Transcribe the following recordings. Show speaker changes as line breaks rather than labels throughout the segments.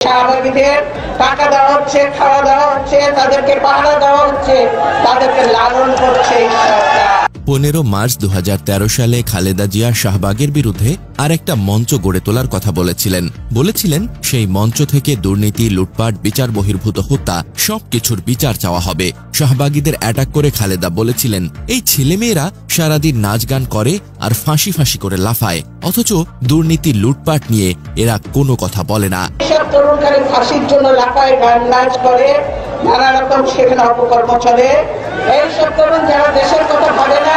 শাহবাগীদের টাকা দেওয়া হচ্ছে, খাওয়া দেওয়া হচ্ছে, তাদেরকে পাহারা দেওয়া হচ্ছে, তাদেরকে লালন করছে এই সরকার।
15 মার্চ 2013 সালে খালেদা জিয়া শাহবাগের বিরুদ্ধে আরেকটা মঞ্চ গড়ে তোলার কথা বলেছিলেন সেই মঞ্চ থেকে দুর্নীতি, লুটপাট, বিচার বহির্ভূত হত্যা সবকিছুর বিচার চাওয়া হবে। শাহবাগীদের অ্যাটাক করে খালেদা বলেছিলেন, এই ছেলেমেয়েরা সারাদিন নাচ গান করে আর ফাঁসি ফাঁসি করে লাফায়, অথচ দুর্নীতি, লুটপাট নিয়ে এরা কোনো কথা বলে না।
সব তরুণকারী ফাঁসির জন্য লাফায়, গান নাচ করে, নানা রকম সেখানে অপকর্ম চলে। এইসব তরুণ যারা দেশের কথা বলে না,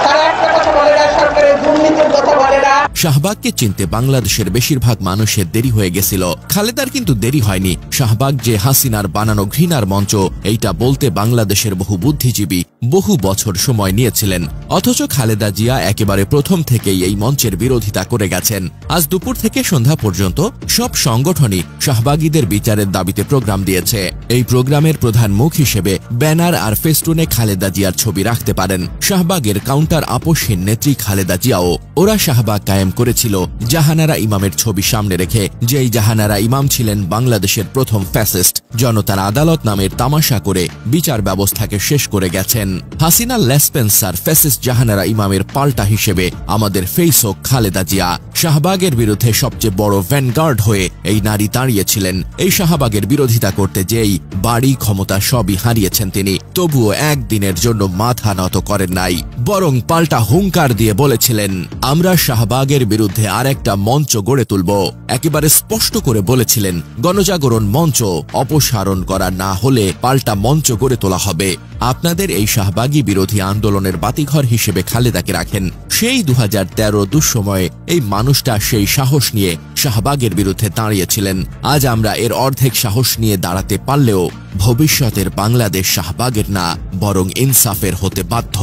তারা একটা কথা বলে না, সরকারের দুর্নীতির কথা বলে না।
শাহবাগকে চিনতে বাংলাদেশের বেশিরভাগ মানুষের দেরি হয়ে গেছিল। খালেদার কিন্তু দেরি হয়নি। শাহবাগ যে হাসিনার বানানো ঘৃণার মঞ্চ, এইটা বলতে বাংলাদেশের বহু বুদ্ধিজীবী বহু বছর সময় নিয়েছিলেন। অথচ খালেদা জিয়া একেবারে প্রথম থেকেই এই মঞ্চের বিরোধিতা করে গেছেন। আজ দুপুর থেকে সন্ধ্যা পর্যন্ত সব সংগঠনই শাহবাগীদের বিচারের দাবিতে প্রোগ্রাম দিয়েছে। এই প্রোগ্রামের প্রধান মুখ হিসেবে ব্যানার আর ফেস্টুনে খালেদা জিয়ার ছবি রাখতে পারেন। শাহবাগের কাউন্টার আপোষহীন নেত্রী খালেদা জিয়াও। ওরা শাহবাগ কায়েম করেছিল জাহানারা ইমামের ছবি সামনে রেখে, যেই জাহানারা ইমাম ছিলেন বাংলাদেশের প্রথম ফ্যাসিস্ট। জনতার আদালত নামের তামাশা করে বিচার ব্যবস্থাকে শেষ করে গেছেন। হাসিনা লেসপেন্সার ফ্যাসিস্ট জাহানারা ইমামের পাল্টা হিসেবে আমাদের ফেস হোক খালেদা জিয়া। শাহবাগের বিরুদ্ধে সবচেয়ে বড় ভ্যানগার্ড হয়ে এই নারী দাঁড়িয়েছিলেন। এই শাহবাগের বিরোধিতা করতে যেই বাড়ি, ক্ষমতা সবই হারিয়েছেন তিনি, তবুও একদিনের জন্য মাথা নত করেন নাই, বরং পাল্টা হুঙ্কার দিয়ে বলেছিলেন, আমরা শাহবাগের বিরুদ্ধে আরেকটা মঞ্চ গড়ে তুলব। একেবারে স্পষ্ট করে বলেছিলেন, গণজাগরণ মঞ্চ অপসারণ করা না হলে পাল্টা মঞ্চ গড়ে তোলা হবে। আপনাদের এই শাহবাগী বিরোধী আন্দোলনের বাতিঘর হিসেবে খালেদাকে রাখেন। সেই 2013 দুঃসময়ে এই মানুষটা সেই সাহস নিয়ে শাহবাগের বিরুদ্ধে দাঁড়িয়েছিলেন। আজ আমরা এর অর্ধেক সাহস নিয়ে দাঁড়াতে পারলেও ভবিষ্যতের বাংলাদেশ শাহবাগের না, বরং ইনসাফের হতে বাধ্য।